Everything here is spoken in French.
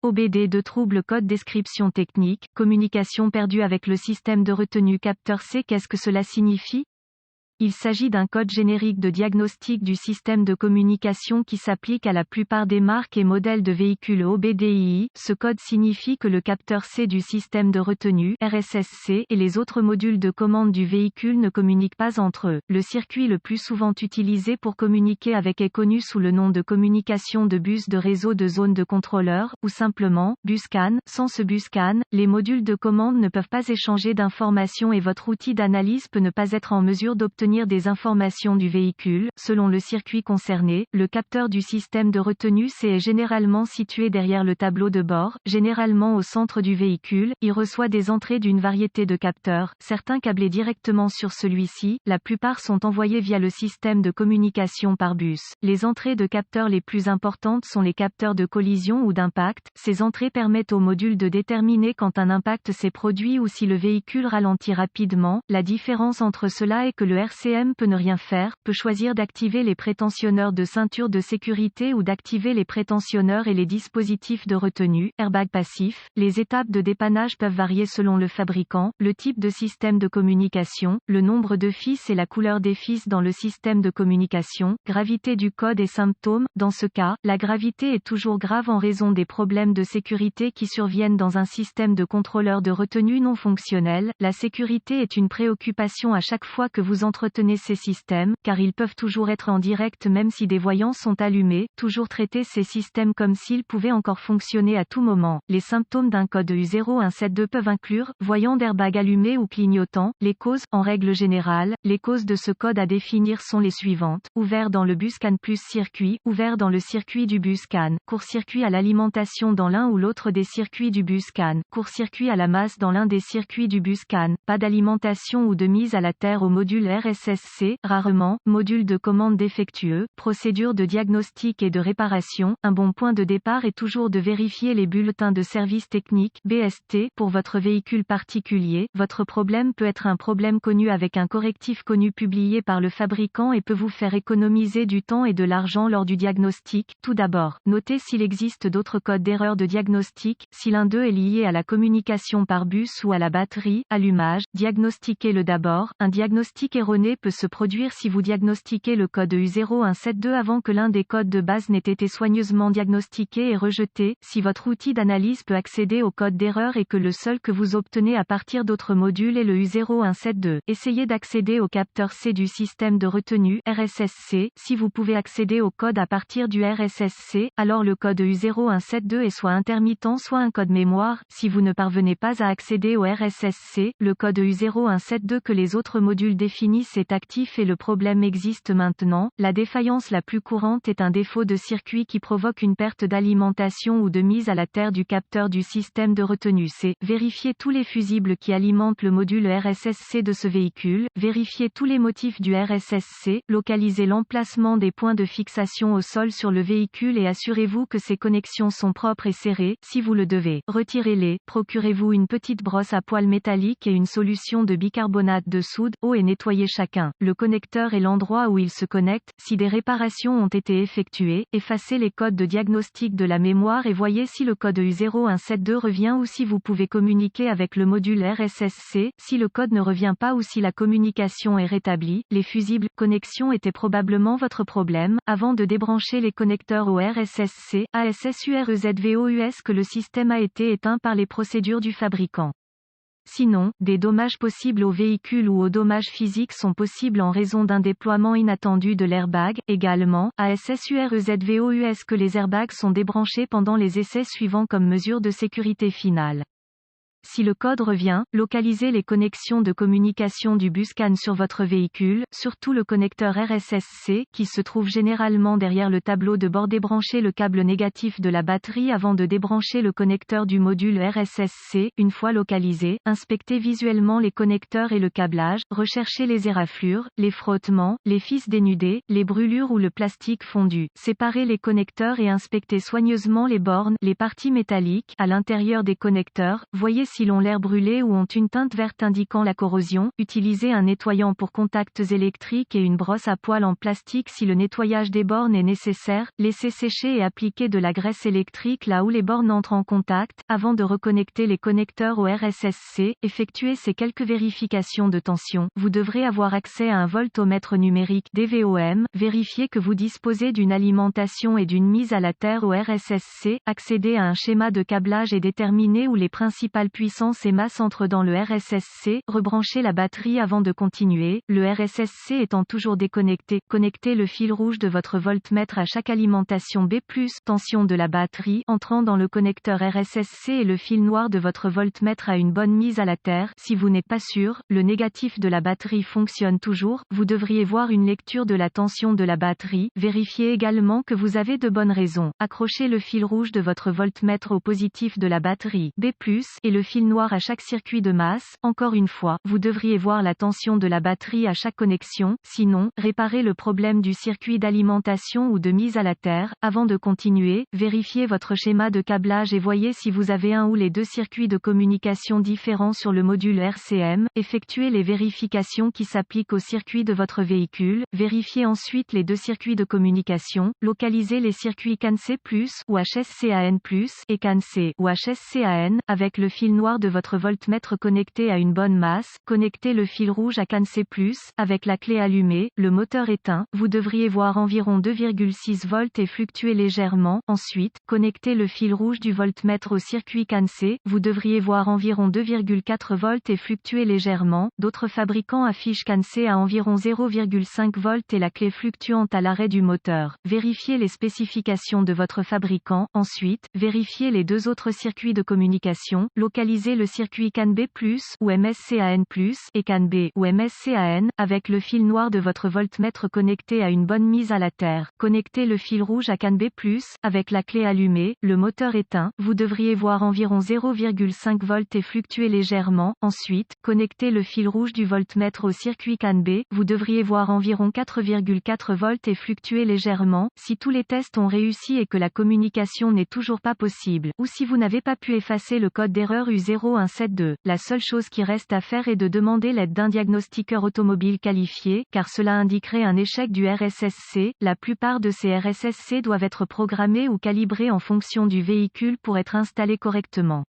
OBD de trouble code description technique, communication perdue avec le système de retenue capteur C. Qu'est-ce que cela signifie? Il s'agit d'un code générique de diagnostic du système de communication qui s'applique à la plupart des marques et modèles de véhicules OBDII. Ce code signifie que le capteur C du système de retenue RSSC et les autres modules de commande du véhicule ne communiquent pas entre eux. Le circuit le plus souvent utilisé pour communiquer avec est connu sous le nom de communication de bus de réseau de zone de contrôleur, ou simplement BusCAN. Sans ce BusCAN, les modules de commande ne peuvent pas échanger d'informations et votre outil d'analyse peut ne pas être en mesure d'obtenir des informations du véhicule. Selon le circuit concerné, le capteur du système de retenue C est généralement situé derrière le tableau de bord, généralement au centre du véhicule. Il reçoit des entrées d'une variété de capteurs, certains câblés directement sur celui-ci, la plupart sont envoyés via le système de communication par bus. Les entrées de capteurs les plus importantes sont les capteurs de collision ou d'impact. Ces entrées permettent au module de déterminer quand un impact s'est produit ou si le véhicule ralentit rapidement. La différence entre cela est que le RCM peut ne rien faire, peut choisir d'activer les prétentionneurs de ceinture de sécurité ou d'activer les prétentionneurs et les dispositifs de retenue, airbag passif. Les étapes de dépannage peuvent varier selon le fabricant, le type de système de communication, le nombre de fils et la couleur des fils dans le système de communication, gravité du code et symptômes. Dans ce cas, la gravité est toujours grave en raison des problèmes de sécurité qui surviennent dans un système de contrôleur de retenue non fonctionnel. La sécurité est une préoccupation à chaque fois que vous entretenez ces systèmes, car ils peuvent toujours être en direct même si des voyants sont allumés. Toujours traiter ces systèmes comme s'ils pouvaient encore fonctionner à tout moment. Les symptômes d'un code U0172 peuvent inclure voyant d'airbag allumé ou clignotant. Les causes, en règle générale, les causes de ce code à définir sont les suivantes: ouvert dans le BusCAN plus circuit, ouvert dans le circuit du BusCAN, court-circuit à l'alimentation dans l'un ou l'autre des circuits du BusCAN, court-circuit à la masse dans l'un des circuits du BusCAN, pas d'alimentation ou de mise à la terre au module RSSC, rarement, module de commande défectueux, procédure de diagnostic et de réparation. Un bon point de départ est toujours de vérifier les bulletins de service technique BST pour votre véhicule particulier. Votre problème peut être un problème connu avec un correctif connu publié par le fabricant et peut vous faire économiser du temps et de l'argent lors du diagnostic. Tout d'abord, notez s'il existe d'autres codes d'erreur de diagnostic, si l'un d'eux est lié à la communication par bus ou à la batterie, allumage. Diagnostiquez-le d'abord. Un diagnostic erroné peut se produire si vous diagnostiquez le code U0172 avant que l'un des codes de base n'ait été soigneusement diagnostiqué et rejeté, si votre outil d'analyse peut accéder au code d'erreur et que le seul que vous obtenez à partir d'autres modules est le U0172. Essayez d'accéder au capteur C du système de retenue RSSC. Si vous pouvez accéder au code à partir du RSSC, alors le code U0172 est soit intermittent soit un code mémoire. Si vous ne parvenez pas à accéder au RSSC, le code U0172 que les autres modules définissent est actif et le problème existe maintenant. La défaillance la plus courante est un défaut de circuit qui provoque une perte d'alimentation ou de mise à la terre du capteur du système de retenue C. Vérifiez tous les fusibles qui alimentent le module RSSC de ce véhicule. Vérifiez tous les motifs du RSSC. Localisez l'emplacement des points de fixation au sol sur le véhicule et assurez-vous que ces connexions sont propres et serrées. Si vous le devez, retirez-les. Procurez-vous une petite brosse à poils métallique et une solution de bicarbonate de soude. Eau et nettoyez chacun. Le connecteur et l'endroit où il se connecte. Si des réparations ont été effectuées, effacez les codes de diagnostic de la mémoire et voyez si le code U0172 revient ou si vous pouvez communiquer avec le module RSSC. Si le code ne revient pas ou si la communication est rétablie, les fusibles connexions étaient probablement votre problème. Avant de débrancher les connecteurs au RSSC, ASSUREZVOUS que le système a été éteint par les procédures du fabricant. Sinon, des dommages possibles au véhicule ou aux dommages physiques sont possibles en raison d'un déploiement inattendu de l'airbag. Également, ASSUREZVOUS que les airbags sont débranchés pendant les essais suivants comme mesure de sécurité finale. Si le code revient, localisez les connexions de communication du BusCAN sur votre véhicule, surtout le connecteur RSSC, qui se trouve généralement derrière le tableau de bord. Débranchez le câble négatif de la batterie avant de débrancher le connecteur du module RSSC. Une fois localisé, inspectez visuellement les connecteurs et le câblage, recherchez les éraflures, les frottements, les fils dénudés, les brûlures ou le plastique fondu. Séparez les connecteurs et inspectez soigneusement les bornes, les parties métalliques, à l'intérieur des connecteurs. Voyez fossiles ont l'air brûlé ou ont une teinte verte indiquant la corrosion. Utilisez un nettoyant pour contacts électriques et une brosse à poils en plastique si le nettoyage des bornes est nécessaire. Laissez sécher et appliquer de la graisse électrique là où les bornes entrent en contact, avant de reconnecter les connecteurs au RSSC. Effectuez ces quelques vérifications de tension. Vous devrez avoir accès à un voltomètre numérique DVOM. Vérifiez que vous disposez d'une alimentation et d'une mise à la terre au RSSC. Accédez à un schéma de câblage et déterminez où les principales puissances et masses entrent dans le RSSC. Rebranchez la batterie avant de continuer. Le RSSC étant toujours déconnecté, connectez le fil rouge de votre voltmètre à chaque alimentation B+, tension de la batterie entrant dans le connecteur RSSC et le fil noir de votre voltmètre à une bonne mise à la terre. Si vous n'êtes pas sûr, le négatif de la batterie fonctionne toujours. Vous devriez voir une lecture de la tension de la batterie. Vérifiez également que vous avez de bonnes raisons. Accrochez le fil rouge de votre voltmètre au positif de la batterie B+, et le fil noir à chaque circuit de masse. Encore une fois, vous devriez voir la tension de la batterie à chaque connexion. Sinon, réparez le problème du circuit d'alimentation ou de mise à la terre. Avant de continuer, vérifiez votre schéma de câblage et voyez si vous avez un ou les deux circuits de communication différents sur le module RCM. Effectuez les vérifications qui s'appliquent au circuit de votre véhicule. Vérifiez ensuite les deux circuits de communication. Localisez les circuits CAN-C+, ou HSCAN+, et CAN-C, ou HSCAN, avec le fil noir de votre voltmètre connecté à une bonne masse. Connectez le fil rouge à CAN-C+, avec la clé allumée, le moteur éteint. Vous devriez voir environ 2,6 volts et fluctuer légèrement. Ensuite, connectez le fil rouge du voltmètre au circuit CAN-C. Vous devriez voir environ 2,4 volts et fluctuer légèrement. D'autres fabricants affichent CAN-C à environ 0,5 volts et la clé fluctuante à l'arrêt du moteur. Vérifiez les spécifications de votre fabricant. Ensuite, vérifiez les deux autres circuits de communication. Localisez le circuit CAN-B+, ou MSCAN+, et CAN-B, ou MSCAN, avec le fil noir de votre voltmètre connecté à une bonne mise à la terre. Connectez le fil rouge à CAN-B+, avec la clé allumée, le moteur éteint. Vous devriez voir environ 0,5 volts et fluctuer légèrement. Ensuite, connectez le fil rouge du voltmètre au circuit CAN-B. Vous devriez voir environ 4,4 volts et fluctuer légèrement. Si tous les tests ont réussi et que la communication n'est toujours pas possible, ou si vous n'avez pas pu effacer le code d'erreur U0172, la seule chose qui reste à faire est de demander l'aide d'un diagnostiqueur automobile qualifié, car cela indiquerait un échec du RSSC. La plupart de ces RSSC doivent être programmés ou calibrés en fonction du véhicule pour être installés correctement.